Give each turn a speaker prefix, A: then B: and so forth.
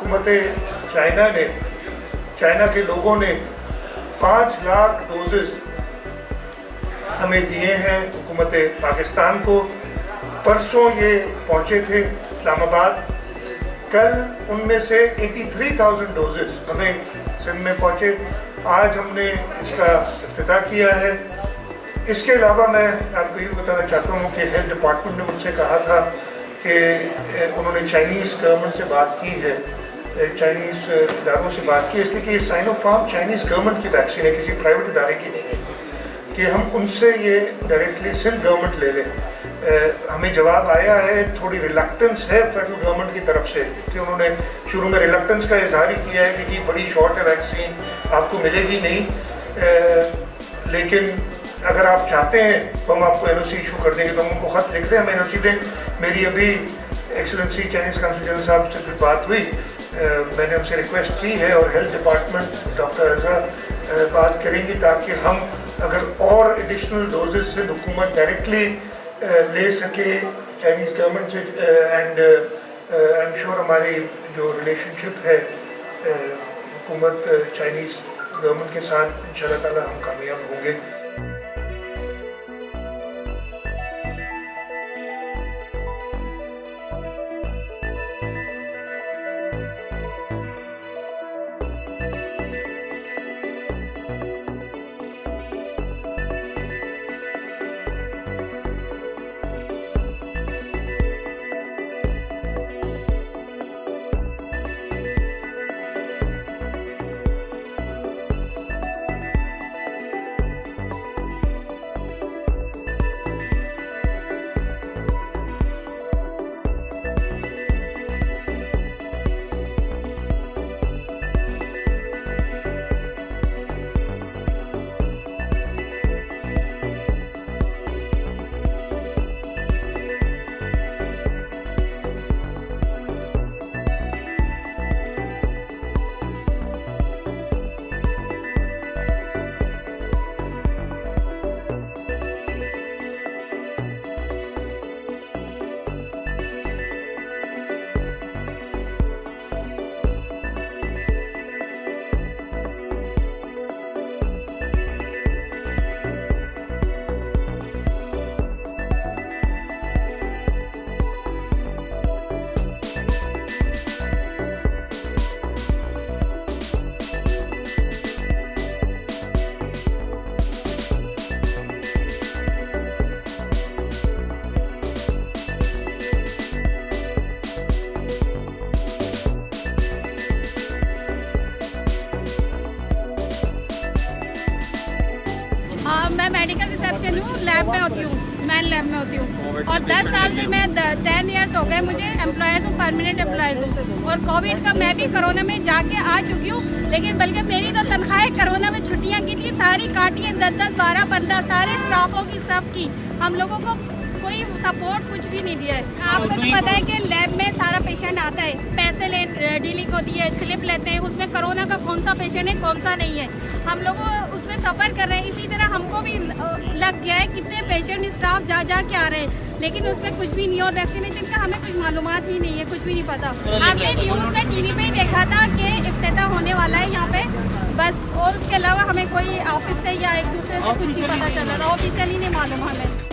A: हुकूमत चाइना के लोगों ने 5 लाख डोजेस हमें दिए हैं हुकूमत पाकिस्तान को। परसों ये पहुँचे थे इस्लामाबाद, कल उनमें से 83,000 डोजेस हमें सिंध में पहुँचे। आज हमने इसका इफ्तिताह किया है। इसके अलावा मैं आपको ये बताना चाहता हूँ कि हेल्थ डिपार्टमेंट ने मुझसे कहा था कि उन्होंने चाइनीज़ गवर्नमेंट से बात की है, चाइनीज़ इदारों से बात की, इसलिए कि ये साइनोफार्म चाइनीज़ गवर्नमेंट की वैक्सीन है, किसी प्राइवेट इदारे की नहीं है, कि हम उनसे ये डायरेक्टली सिंध गवर्नमेंट ले लें। हमें जवाब आया है, थोड़ी रिलक्टेंस है फेडरल गवर्नमेंट की तरफ से, कि उन्होंने शुरू में रिलक्टेंस का इजहार ही किया है कि जी बड़ी शॉर्ट है वैक्सीन, आपको मिलेगी नहीं, लेकिन अगर आप चाहते हैं तो हम आपको एनओसी इशू कर देंगे। तो हम उनको ख़त लिख दें, हमें एनओसी दें। मेरी अभी एक्सीलेंसी चाइनीज़ काउंसिल जनरल साहब से बात हुई, मैंने उनसे रिक्वेस्ट की है और हेल्थ डिपार्टमेंट डॉक्टर अजहर बात करेंगी ताकि हम अगर और एडिशनल डोजेस से हुकूमत डायरेक्टली ले सके चाइनीज़ गवर्नमेंट से, एंड आई एम श्योर हमारी जो रिलेशनशिप है हुकूमत चाइनीज़ गवर्नमेंट के साथ इंशाअल्लाह ताला हम कामयाब होंगे।
B: मैं मेडिकल रिसेप्शन हूँ, लैब में होती हूँ, मैं लैब में होती हूँ और 10 साल से मैं 10 ईयर्स हो गए मुझे एम्प्लॉयज़ हूँ, परमानेंट एम्प्लॉयज़ हूँ। और कोविड का मैं भी कोरोना में जाके आ चुकी हूँ, लेकिन बल्कि मेरी तो तनख्वाहें कोरोना में छुट्टियाँ की थी सारी काटी हैं, 10-10, 12-15 सारे स्टाफों की सब की। हम लोगों को कोई सपोर्ट कुछ भी नहीं दिया है। आपको तो पता है कि लैब में सारा पेशेंट आता है, पैसे ले डीलिंग होती है, स्लिप लेते हैं, उसमें कोरोना का कौन सा पेशेंट है कौन सा नहीं है, हम लोग उसमें सफ़र कर रहे हैं। इसी तरह हमको भी लग गया है, कितने पेशेंट स्टाफ जा के आ रहे हैं, लेकिन उसमें कुछ भी नहीं। और वैक्सीनेशन का हमें कुछ मालूमात ही नहीं है, कुछ भी नहीं पता। हमने न्यूज़ में टीवी पे ही देखा था कि इफ्तिताह होने वाला है यहाँ पे, बस। और उसके अलावा हमें कोई ऑफिस से या एक दूसरे से कुछ नहीं पता चला था, ऑफिशियली नहीं मालूम हमें।